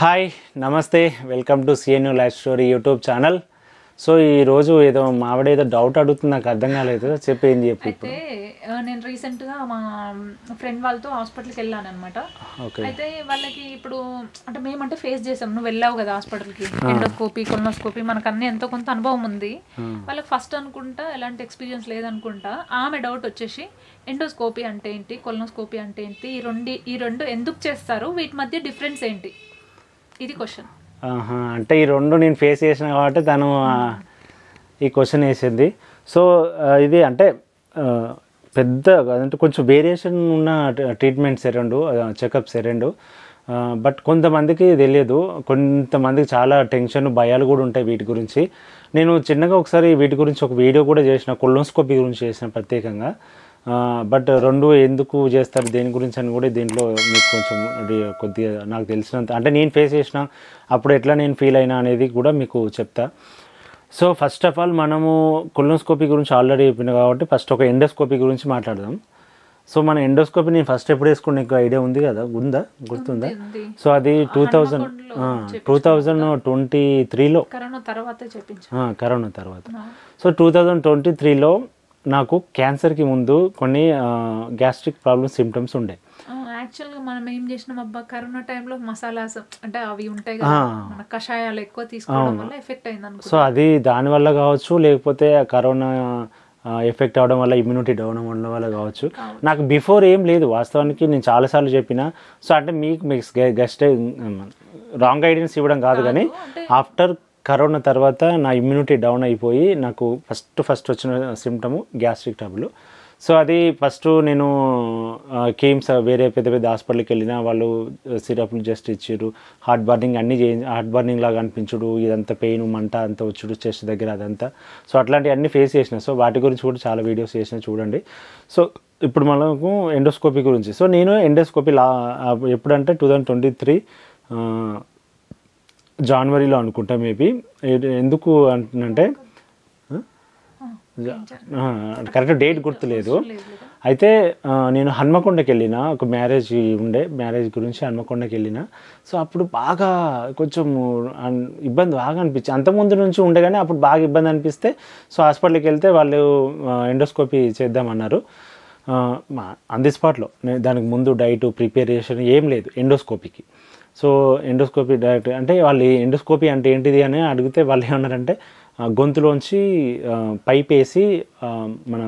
Hi namaste welcome to CNU life story YouTube channel. So ఈరోజు ఏదో మావిడ ఏదో డౌట్ అడుగుతుంది, నాకు అర్థం కాలేదు, చెప్పి ఏం చెప్పి. అయితే నేను రీసెంట్గా మా ఫ్రెండ్ వాళ్ళతో హాస్పిటల్కి వెళ్ళాను అనమాట. అయితే వాళ్ళకి ఇప్పుడు అంటే మేమంటే ఫేస్ చేసాం, నువ్వు వెళ్ళావు కదా హాస్పిటల్కి, ఎండోస్కోపీ కొలనోస్కోపీ మనకు అన్ని ఎంతో కొంత అనుభవం ఉంది. వాళ్ళకి ఫస్ట్ అనుకుంటా ఎలాంటి ఎక్స్పీరియన్స్ లేదనుకుంటా. ఆమె డౌట్ వచ్చేసి ఎండోస్కోపీ అంటే ఏంటి, కొలనోస్కోపీ అంటే ఏంటి, ఈ రెండు ఎందుకు చేస్తారు, వీటి మధ్య డిఫరెన్స్ ఏంటి, ఇది క్వశ్చన్. అంటే ఈ రెండు నేను ఫేస్ చేసిన కాబట్టి తను ఈ క్వశ్చన్ వేసింది. సో ఇది అంటే పెద్ద అంటే కొంచెం వేరియేషన్ ఉన్న ట్రీట్మెంట్స్ రెండు, చెకప్స్ రెండు. బట్ కొంతమందికి తెలియదు, కొంతమందికి చాలా టెన్షన్ భయాలు కూడా ఉంటాయి వీటి గురించి. నేను చిన్నగా ఒకసారి వీటి గురించి ఒక వీడియో కూడా చేసిన, కొలనోస్కోపీ గురించి చేసిన ప్రత్యేకంగా. బట్ రెండు ఎందుకు చేస్తారు దేని గురించి అని కూడా దీంట్లో మీకు కొంచెం కొద్దిగా నాకు తెలిసినంత అంటే నేను ఫేస్ చేసిన అప్పుడు ఎట్లా నేను ఫీల్ అయినా అనేది కూడా మీకు చెప్తా. సో ఫస్ట్ ఆఫ్ ఆల్ మనము కొలనోస్కోపీ గురించి ఆల్రెడీ చెప్పిన కాబట్టి ఫస్ట్ ఒక ఎండోస్కోపీ గురించి మాట్లాడదాం. సో మన ఎండోస్కోపీ నేను ఫస్ట్ ఎప్పుడు వేసుకున్న నీకు ఐడియా ఉంది కదా, గుర్తుందా? సో అది 2023లో కరోనా తర్వాత. సో 2023లో నాకు క్యాన్సర్కి ముందు కొన్ని గ్యాస్ట్రిక్ ప్రాబ్లమ్ సిమ్టమ్స్ ఉండే. యాక్చువల్గా మనం ఏం చేసినాం అబ్బా, కరోనా టైంలో మసాలాస్ అంటే అవి ఉంటాయి కదా, మన కషాయాలు ఎక్కువ తీసుకోవడం వల్ల ఎఫెక్ట్ అయింది. సో అది దానివల్ల కావచ్చు, లేకపోతే కరోనా ఎఫెక్ట్ అవ్వడం వల్ల ఇమ్యూనిటీ డౌన్ అవ్వడం వల్ల కావచ్చు. నాకు బిఫోర్ ఏం లేదు వాస్తవానికి, నేను చాలాసార్లు చెప్పిన. సో అంటే మీకు గెస్ట్ రాంగ్ గైడెన్స్ ఇవ్వడం కాదు, కానీ ఆఫ్టర్ కరోనా తర్వాత నా ఇమ్యూనిటీ డౌన్ అయిపోయి నాకు ఫస్ట్ వచ్చిన సిమ్టము గ్యాస్ట్రిక్ ట్రబుల్. సో అది ఫస్ట్ నేను కేమ్స్ వేరే పెద్ద పెద్ద హాస్పిటల్కి వెళ్ళిన, వాళ్ళు సిరప్లు జస్ట్ ఇచ్చారు, హార్ట్ బర్నింగ్ అన్నీ హార్ట్ బర్నింగ్ లాగా అనిపించుడు, ఇదంతా పెయిన్ మంట అంతా వచ్చుడు చెస్ట్ దగ్గర అదంతా. సో అట్లాంటివి అన్నీ ఫేస్ చేసిన. సో వాటి గురించి కూడా చాలా వీడియోస్ చేసిన, చూడండి. సో ఇప్పుడు మనకు ఎండోస్కోపీ గురించి. సో నేను ఎండోస్కోపీ ఎప్పుడంటే 2023 జనవరిలో అనుకుంటా మేబీ. ఎందుకు అంటున్నంటే కరెక్ట్ డేట్ గుర్తులేదు. అయితే నేను హన్మకొండకి వెళ్ళిన, ఒక మ్యారేజ్ ఉండే, మ్యారేజ్ గురించి హన్మకొండకి వెళ్ళిన. సో అప్పుడు బాగా కొంచెం ఇబ్బంది బాగా అనిపించింది. అంతకుముందు నుంచి ఉండే కానీ అప్పుడు బాగా ఇబ్బంది అనిపిస్తే సో హాస్పిటల్కి వెళ్తే వాళ్ళు ఎండోస్కోపీ చేద్దామన్నారు. ఆన్ ది స్పాట్లో, దానికి ముందు డైట్ ప్రిపరేషన్ ఏం లేదు ఎండోస్కోపీకి. సో ఎండోస్కోపీ డైరెక్ట్ అంటే వాళ్ళు ఎండోస్కోపీ అంటే ఏంటిది అని అడిగితే వాళ్ళు ఏమన్నారంటే గొంతులోంచి పైప్ వేసి మన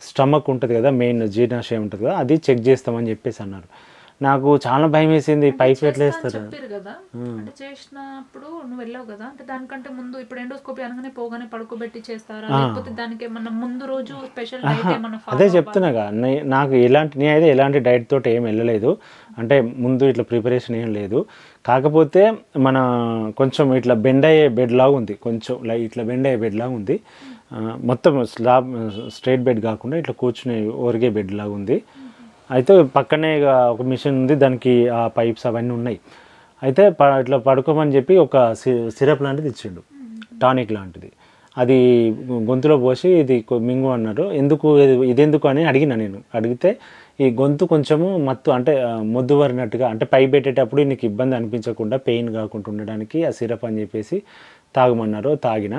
స్టమక్ ఉంటుంది కదా, మెయిన్ జీర్ణాశయం ఉంటుంది కదా, అది చెక్ చేస్తామని చెప్పేసి అన్నారు. నాకు చాలా భయం వేసింది, పైప్ ఎట్లా వేస్తారు కదా. అంటే చేసినప్పుడు నువ్వు వెళ్ళావు కదా, అంటే దానికంటే ముందు ఇప్పుడు ఎండోస్కోపీ అనగానే పోగానే పడుకోబెట్టి చేస్తారా, లేకపోతే దానికి ఏమన్నా ముందు రోజు స్పెషల్ డైట్ ఏమన్నా? అదే చెప్తున్నాగా, నాకు నేనైతే ఎలాంటి డైట్ తోటి ఏం వెళ్ళలేదు. అంటే ముందు ఇట్లా ప్రిపరేషన్ ఏం లేదు. కాకపోతే మన కొంచెం ఇట్లా బెండ్ అయ్యే బెడ్ లాగా ఉంది, కొంచెం ఇట్లా బెండ్ అయ్యే బెడ్ లాగా ఉంది. మొత్తం స్ట్రైట్ బెడ్ కాకుండా ఇట్లా కూర్చునే ఒరిగే బెడ్ లాగా ఉంది. అయితే పక్కనే ఒక మిషన్ ఉంది, దానికి ఆ పైప్స్ అవన్నీ ఉన్నాయి. అయితే ఇట్లా పడుకోమని చెప్పి ఒక సిరప్ లాంటిది ఇచ్చిండు, టానిక్ లాంటిది. అది గొంతులో పోసి ఇది మింగు అన్నారు. ఇదెందుకు అని అడిగిన. నేను అడిగితే ఈ గొంతు కొంచెము మత్తు అంటే మొద్దువరినట్టుగా, అంటే పై పెట్టేటప్పుడు నీకు ఇబ్బంది అనిపించకుండా పెయిన్ కాకుండా ఉండడానికి ఆ సిరప్ అని చెప్పేసి తాగమన్నారు. తాగిన.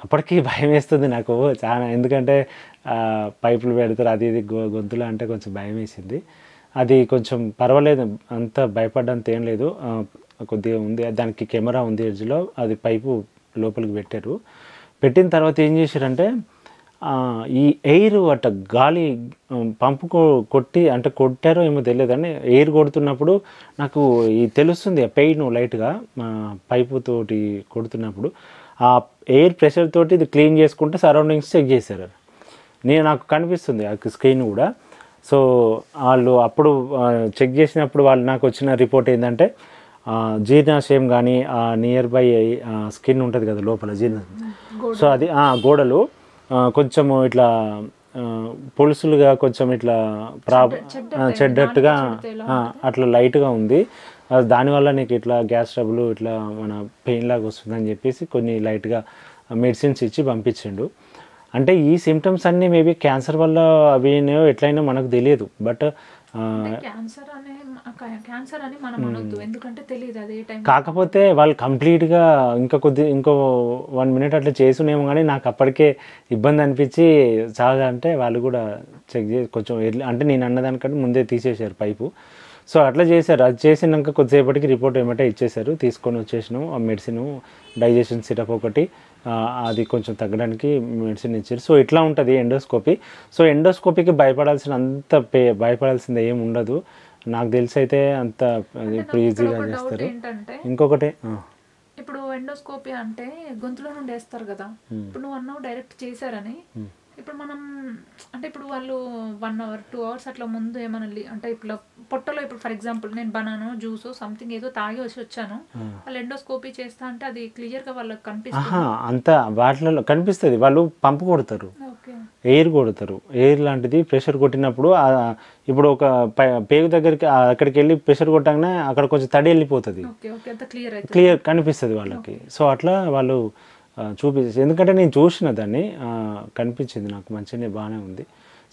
అప్పటికి భయం వేస్తుంది నాకు చాలా, ఎందుకంటే పైపులు పెడతారు అది ఇది గొంతులో అంటే కొంచెం భయం వేసింది. అది కొంచెం పర్వాలేదు, అంత భయపడ్డంత ఏం లేదు, కొద్దిగా ఉంది. దానికి కెమెరా ఉంది ఎడ్జ్లో, అది పైపు లోపలికి పెట్టారు. పెట్టిన తర్వాత ఏం చేశారంటే ఈ ఎయిర్ అట్ట గాలి పంపు కొట్టి, అంటే కొట్టారో ఏమో తెలియదని, ఎయిర్ కొడుతున్నప్పుడు నాకు తెలుస్తుంది ఆ పెయిన్ లైట్గా పైపు తోటి కొడుతున్నప్పుడు. ఆ ఎయిర్ ప్రెషర్ తోటి ఇది క్లీన్ చేసుకుంటే సరౌండింగ్స్ చెక్ చేశారు. నాకు కనిపిస్తుంది ఆ స్క్రీన్ కూడా. సో వాళ్ళు అప్పుడు చెక్ చేసినప్పుడు వాళ్ళు నాకు వచ్చిన రిపోర్ట్ ఏంటంటే జీర్ణాశయం కానీ ఆ నియర్ బై స్కిన్ ఉంటుంది కదా లోపల సో అది గోడలు కొంచెము ఇట్లా పొలుసులుగా కొంచెం ఇట్లా చెడ్డట్టుగా అట్లా లైట్గా ఉంది. దానివల్ల నీకు ఇట్లా గ్యాస్ ట్రబుల్ ఇట్లా మన పెయిన్ లాగా వస్తుందని చెప్పేసి కొన్ని లైట్గా మెడిసిన్స్ ఇచ్చి పంపించిండు. అంటే ఈ సిమ్టమ్స్ అన్నీ మేబీ క్యాన్సర్ వల్ల అవి ఎట్లయినా మనకు తెలియదు. బట్ క్యాన్సర్ అనే క్యాన్సర్ అని మనం అనొద్దు, ఎందుకంటే తెలియదు అదే టైం. కాకపోతే వాళ్ళు కంప్లీట్గా ఇంకో 1 minute అట్లా చేసునేమో, కానీ నాకు అప్పటికే ఇబ్బంది అనిపించి చాలా అంటే వాళ్ళు కూడా చెక్ చేసి కొంచెం అంటే నేను అన్నదానికంటే ముందే తీసేశారు పైపు. సో అట్లా చేశారు. అది చేసినాక కొద్దిసేపటికి రిపోర్ట్ ఏమంటే ఇచ్చేశారు, తీసుకొని వచ్చేసినాం. ఆ మెడిసిన్ డైజెషన్ సిరప్ ఒకటి, అది కొంచెం తగ్గడానికి మెడిసిన్ ఇచ్చారు. సో ఇట్లా ఉంటుంది ఎండోస్కోపీ. సో ఎండోస్కోపీకి భయపడాల్సింది ఏమి ఉండదు నాకు తెలిసి అయితే. అంత ఇప్పుడు ఈజీగా చేస్తారు. ఇంకొకటి, ఇప్పుడు ఎండోస్కోపీ అంటే గొంతులో నుండి వేస్తారు కదా, ఇప్పుడు నువ్వు అన్నావు డైరెక్ట్ చేశారని. ఇప్పుడు మనం అంటే ఇప్పుడు వాళ్ళు 1 hour 2 hours అట్లా ముందు ఏమన్నా అంటే ఇప్పుడు పొట్టలో ఇప్పుడు ఫర్ ఎగ్జాంపుల్ నేను బనానో జ్యూసో సంథింగ్ ఏదో తాగి వచ్చాను, వాళ్ళు ఎండోస్కోపీ చేస్తా అంటే అది క్లియర్గా వాళ్ళకి కనిపిస్తుంది. అంత వాటిలో కనిపిస్తుంది. వాళ్ళు పంపు కొడతారు, ఎయిర్ కొడతారు. ఎయిర్ లాంటిది ప్రెషర్ కొట్టినప్పుడు ఇప్పుడు ఒక పేగు దగ్గరికి అక్కడికి వెళ్ళి ప్రెషర్ కొట్టగానే అక్కడ కొంచెం తడి వెళ్ళిపోతుంది, క్లియర్ కనిపిస్తుంది వాళ్ళకి. సో అట్లా వాళ్ళు చూపించేసి, ఎందుకంటే నేను చూసిన దాన్ని, కనిపించింది నాకు మంచిగానే బాగానే ఉంది.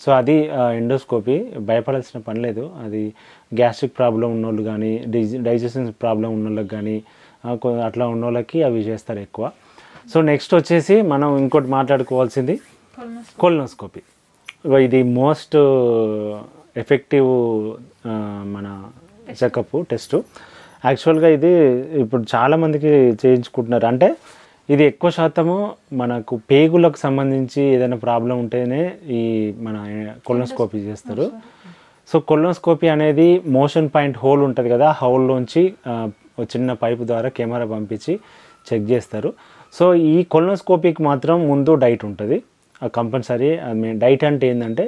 సో అది ఎండోస్కోపీ. భయపడాల్సిన పని లేదు. అది గ్యాస్ట్రిక్ ప్రాబ్లం ఉన్నోళ్ళు కానీ, డైజెషన్ ప్రాబ్లం ఉన్నోళ్ళకి కానీ, అట్లా ఉన్నోళ్ళకి అవి చేస్తారు ఎక్కువ. సో నెక్స్ట్ వచ్చేసి మనం ఇంకోటి మాట్లాడుకోవాల్సింది కొలనోస్కోపీ. ఇది మోస్ట్ ఎఫెక్టివ్ మన చెకప్ టెస్ట్. యాక్చువల్గా ఇది ఇప్పుడు చాలామందికి చేయించుకుంటున్నారు. అంటే ఇది ఎక్కువ శాతము మనకు పేగులకు సంబంధించి ఏదైనా ప్రాబ్లం ఉంటేనే ఈ మన కొలనోస్కోపీ చేస్తారు. సో కొలనోస్కోపీ అనేది మోషన్ పాయింట్ హోల్ ఉంటుంది కదా, ఆ హోల్లోంచి చిన్న పైపు ద్వారా కెమెరా పంపించి చెక్ చేస్తారు. సో ఈ కొలనోస్కోపీకి మాత్రం ముందు డైట్ ఉంటుంది కంపల్సరీ. డైట్ అంటే ఏంటంటే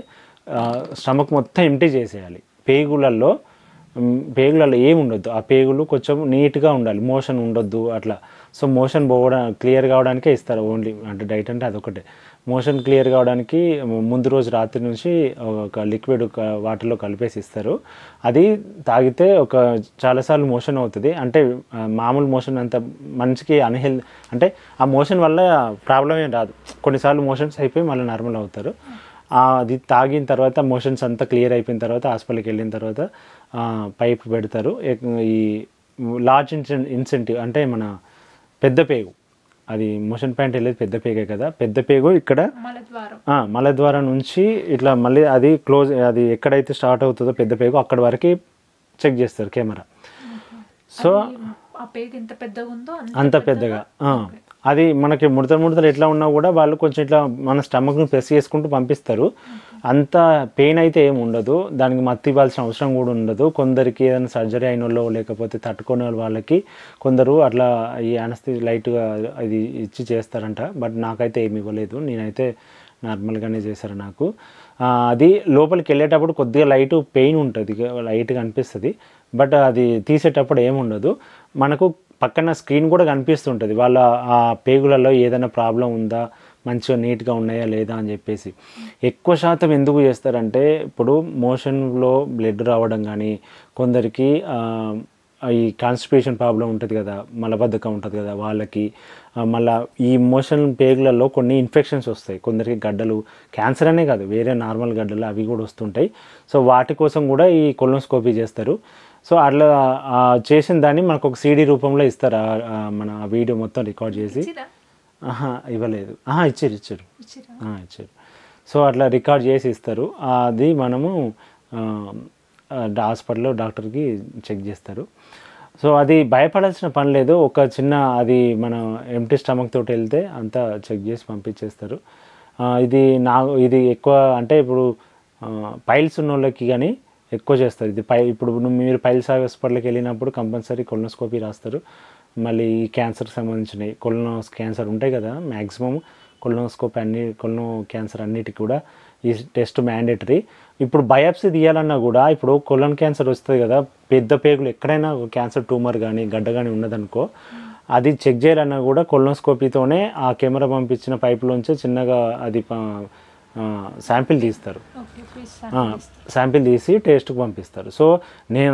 స్టమక్ మొత్తం ఎంటీ చేసేయాలి. పేగులలో ఏమి ఉండొద్దు, ఆ పేగులు కొంచెం నీట్గా ఉండాలి, మోషన్ ఉండొద్దు అట్లా. సో మోషన్ క్లియర్ కావడానికే ఇస్తారు ఓన్లీ. అంటే డైట్ అంటే అదొకటే. మోషన్ క్లియర్ కావడానికి ముందు రోజు రాత్రి నుంచి ఒక లిక్విడ్ వాటర్లో కలిపేసి ఇస్తారు. అది తాగితే చాలాసార్లు మోషన్ అవుతుంది. అంటే మామూలు మోషన్ అంత మనిషికి అంటే ఆ మోషన్ వల్ల ప్రాబ్లం ఏం రాదు. కొన్నిసార్లు మోషన్స్ అయిపోయి మళ్ళీ నార్మల్ అవుతారు. అది తాగిన తర్వాత మోషన్స్ అంతా క్లియర్ అయిపోయిన తర్వాత హాస్పిటల్కి వెళ్ళిన తర్వాత పైప్ పెడతారు. ఈ లార్జ్ ఇన్సెంటివ్ అంటే మన పెద్ద పేగు, అది మోషన్ పాయింట్ వెళ్ళేది పెద్ద పేగే కదా, పెద్ద పేగు ఇక్కడ మలద్వారం నుంచి ఇట్లా మళ్ళీ అది క్లోజ్, అది ఎక్కడైతే స్టార్ట్ అవుతుందో పెద్ద పేగు అక్కడ వరకు చెక్ చేస్తారు కెమెరా. సో అంత పెద్దగా అది మనకి ముడతలు ఎట్లా ఉన్నా కూడా వాళ్ళు కొంచెం ఇట్లా మన స్టమక్ను ప్రెస్ చేసుకుంటూ పంపిస్తారు. అంత పెయిన్ అయితే ఏమి ఉండదు, దానికి మత్తు ఇవ్వాల్సిన అవసరం కూడా ఉండదు. కొందరికి ఏదైనా సర్జరీ అయిన వాళ్ళు లేకపోతే తట్టుకునే వాళ్ళకి కొందరు అట్లా ఈ అనస్థితి లైట్గా అది ఇచ్చి చేస్తారంట. బట్ నాకైతే ఏమి ఇవ్వలేదు, నేనైతే నార్మల్గానే చేశారు నాకు. అది లోపలికి వెళ్ళేటప్పుడు కొద్దిగా లైట్ పెయిన్ ఉంటుంది, లైట్గా అనిపిస్తుంది. బట్ అది తీసేటప్పుడు ఏముండదు. మనకు పక్కన స్క్రీన్ కూడా కనిపిస్తుంటుంది వాళ్ళ ఆ పేగులలో ఏదైనా ప్రాబ్లం ఉందా, మంచిగా నీట్గా ఉన్నాయా లేదా అని చెప్పేసి. ఎక్కువ శాతం ఎందుకు చేస్తారంటే ఇప్పుడు మోషన్లో బ్లడ్ రావడం కానీ, కొందరికి ఈ కాన్స్టిపేషన్ ప్రాబ్లం ఉంటుంది కదా, మలబద్ధకం ఉంటుంది కదా వాళ్ళకి, మళ్ళీ ఈ మోషన్ పేగులలో కొన్ని ఇన్ఫెక్షన్స్ వస్తాయి. కొందరికి గడ్డలు, క్యాన్సర్ అనే కాదు వేరే నార్మల్ గడ్డలు అవి కూడా వస్తుంటాయి. సో వాటి కోసం కూడా ఈ కొలనోస్కోపీ చేస్తారు. సో అట్లా చేసిన దాన్ని మనకు ఒక సీడీ రూపంలో ఇస్తారు. మన వీడియో మొత్తం రికార్డ్ చేసి. ఇవ్వలేదు, ఇచ్చారు. సో అట్లా రికార్డ్ చేసి ఇస్తారు. అది మనము హాస్పిటల్లో డాక్టర్కి చెక్ చేస్తారు. సో అది భయపడాల్సిన పని లేదు. ఒక చిన్న అది మన ఎంటీ స్టమక్ తోటి వెళ్తే అంతా చెక్ చేసి పంపించేస్తారు. ఇది ఎక్కువ అంటే ఇప్పుడు పైల్స్ ఉన్న వాళ్ళకి కానీ ఎక్కువ చేస్తారు. ఇప్పుడు మీరు పైల్స్ హాస్పిటల్కి వెళ్ళినప్పుడు కంపల్సరీ కొలనోస్కోపీ రాస్తారు. మళ్ళీ ఈ క్యాన్సర్కి సంబంధించినవి క్యాన్సర్ ఉంటాయి కదా, మ్యాక్సిమం కొలనోస్కోపీ కొలనో క్యాన్సర్ అన్నిటికి కూడా ఈ టెస్ట్ మ్యాండేటరీ. ఇప్పుడు బయాప్సీ తీయాలన్నా కూడా ఇప్పుడు కొలన్ క్యాన్సర్ వస్తుంది కదా, పెద్ద పేగులు ఎక్కడైనా క్యాన్సర్ ట్యూమర్ కానీ గడ్డ కానీ ఉన్నదనుకో, అది చెక్ చేయాలన్నా కూడా కొలనోస్కోపీతోనే ఆ కెమెరా పంపించిన పైపులోంచి చిన్నగా అది శాంపిల్ తీస్తారు. శాంపిల్ తీసి టెస్ట్కి పంపిస్తారు. సో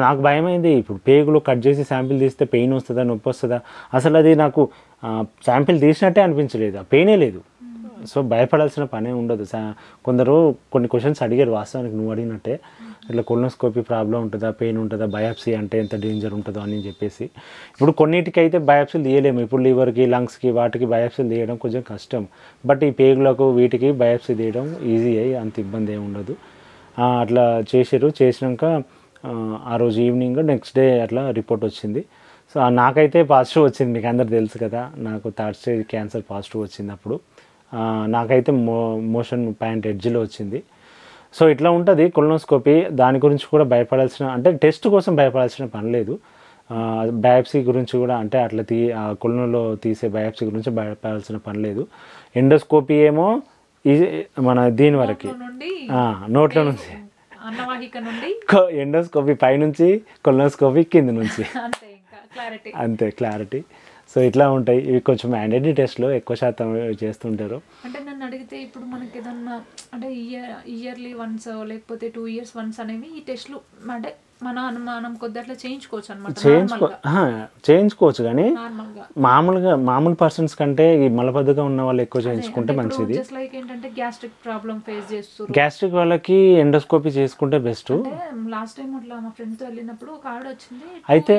నాకు భయమైంది, ఇప్పుడు పేగులు కట్ చేసి శాంపిల్ తీస్తే పెయిన్ వస్తుందా, నొప్పి వస్తుందా, అసలు అది నాకు శాంపిల్ తీసినట్టే అనిపించలేదు, పెయినే లేదు. సో భయపడాల్సిన పనే ఉండదు. కొందరు కొన్ని క్వశ్చన్స్ అడిగారు, వాస్తవానికి నువ్వు అడిగినట్టే ఇట్లా కొలనోస్కోపీ ప్రాబ్లం ఉంటుందా, పెయిన్ ఉంటుందా, బయాప్సీ అంటే ఎంత డేంజర్ ఉంటుందో అని చెప్పేసి. ఇప్పుడు కొన్నిటికైతే బయాప్సీలు తీయలేము. ఇప్పుడు లివర్కి, లంగ్స్కి వాటికి బయాప్సీలు తీయడం కొంచెం కష్టం. బట్ ఈ పేగులకు వీటికి బయాప్సీ తీయడం ఈజీ అయ్యి అంత ఇబ్బంది ఏమి ఉండదు. అట్లా చేసినాక ఆ రోజు ఈవినింగ్ నెక్స్ట్ డే అట్లా రిపోర్ట్ వచ్చింది. సో నాకైతే పాజిటివ్ వచ్చింది. మీకు అందరు తెలుసు కదా, నాకు 3rd stage క్యాన్సర్ పాజిటివ్ వచ్చింది. అప్పుడు నాకైతే మోషన్ ప్యాంట్ ఎడ్జ్లో వచ్చింది. సో ఇట్లా ఉంటుంది కొలనోస్కోపీ. దాని గురించి కూడా భయపడాల్సిన, అంటే టెస్ట్ కోసం భయపడాల్సిన పని లేదు. బయాప్సీ గురించి కూడా, అంటే అట్లా కొలనులో తీసే బయాప్సీ గురించి భయపడాల్సిన పని లేదు. ఎండోస్కోపీ ఏమో మన దీని వరకు నోట్లో నుంచి, ఎండోస్కోపీ పైనుంచి, కొలనోస్కోపీ కింద నుంచి, అంతే క్లారిటీ. సో ఇట్లా ఉంటాయి ఇవి. కొంచెం మ్యాండేటరీ టెస్ట్లో ఎక్కువ శాతం చేస్తుంటారు. అంటే నన్ను అడిగితే ఇప్పుడు మనకి ఏదన్నా అంటే ఇయర్లీ వన్స్ లేకపోతే 2 years వన్స్ అనేవి ఈ టెస్ట్లు అంటే మన అనుమానం కొద్ది అట్లా చేయించుకోవచ్చు అనమాట. చేయించుకోవచ్చు కానీ మామూలు పర్సన్స్ కంటే ఈ మలబద్ధకం ఉన్న వాళ్ళు ఎక్కువ చేయించుకుంటే మంచిది. ఏంటంటే గ్యాస్ట్రిక్ ప్రాబ్లం ఫేస్ చేస్తారు. గ్యాస్ట్రిక్ వాళ్ళకి ఎండోస్కోపీ చేసుకుంటే బెస్ట్. లాస్ట్ టైం అట్లా మా ఫ్రెండ్తో వెళ్ళినప్పుడు ఒక ఆవిడ వచ్చింది. అయితే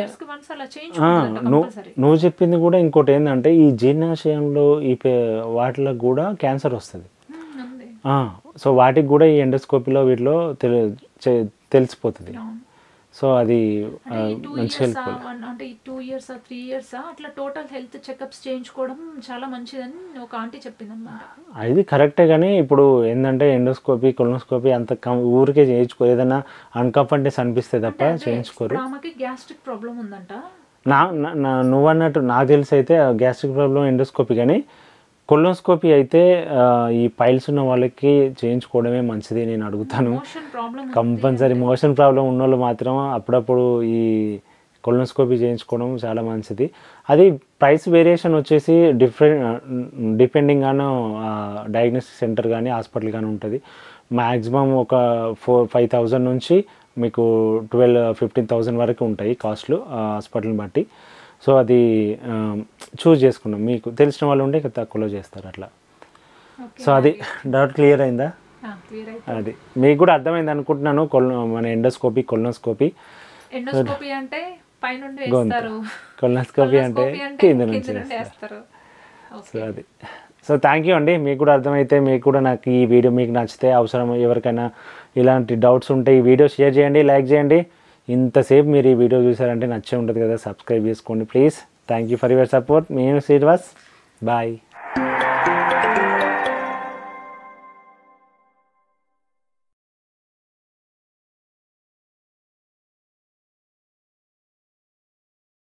నువ్వు చెప్పింది కూడా ఇంకోటి ఏంటంటే ఈ జీర్ణాశయంలో ఈ వాటిలో కూడా క్యాన్సర్ వస్తుంది. సో వాటికి కూడా ఈ ఎండోస్కోపీలో వీటిలో తెలిసిపోతుంది. సో అది మంచి హెల్ప్. అంటే 2 years 3 years అట్లా టోటల్ హెల్త్ చెకప్స్ చేయించుకోవడం చాలా మంచిదని ఒక ఆంటీ చెప్పింది అన్నమాట. అది కరెక్టే కానీ ఇప్పుడు ఏంటంటే ఎండోస్కోపీ, కొలనోస్కోపీ అంత ఊరికే చేయించుకో, ఏదైనా అన్కంఫర్టెన్స్ అనిపిస్తే తప్ప చేయించుకోరు. ఆమెకి గ్యాస్ట్రిక్ ప్రాబ్లం ఉందంట. నువ్వు అన్నట్టు నాకు తెలిసి అయితే గ్యాస్ట్రిక్ ప్రాబ్లం ఎండోస్కోపీ, కానీ కొలనోస్కోపీ అయితే ఈ పైల్స్ ఉన్న వాళ్ళకి చేయించుకోవడమే మంచిది నేను అడుగుతాను. కంపల్సరీ మోషన్ ప్రాబ్లం ఉన్న వాళ్ళు మాత్రం అప్పుడప్పుడు ఈ కొలనోస్కోపీ చేయించుకోవడం చాలా మంచిది. అది ప్రైస్ వేరియేషన్ వచ్చేసి డిపెండింగ్ ఆన్ డయాగ్నోస్టిక్ సెంటర్ కానీ హాస్పిటల్ కానీ ఉంటుంది. మ్యాక్సిమం ఒక 4-5,000 నుంచి మీకు 12-15,000 వరకు ఉంటాయి కాస్ట్లు హాస్పిటల్ని బట్టి. సో అది చూస్ చేసుకున్నాం. మీకు తెలిసిన వాళ్ళు ఉంటే తక్కువలో చేస్తారు అట్లా. సో అది డౌట్ క్లియర్ అయిందా? అది మీకు కూడా అర్థమైంది అనుకుంటున్నాను. మన ఎండోస్కోపీ, కొలనోస్కోపీ అంటే పైనుండి వేస్తారు, కొలనోస్కోపీ అంటే కింద నుంచి వేస్తారు. సో అది. సో థ్యాంక్ యూ అండి. మీకు కూడా అర్థమైతే, మీకు కూడా నాకు ఈ వీడియో మీకు నచ్చితే, అవసరం ఎవరికైనా ఇలాంటి డౌట్స్ ఉంటే ఈ వీడియో షేర్ చేయండి, లైక్ చేయండి. ఇంతసేపు మీరు ఈ వీడియో చూసారంటే నచ్చే ఉంటుంది కదా, సబ్స్క్రైబ్ చేసుకోండి please. Thank you for your support. నేను శ్రీనివాస్. బాయ్.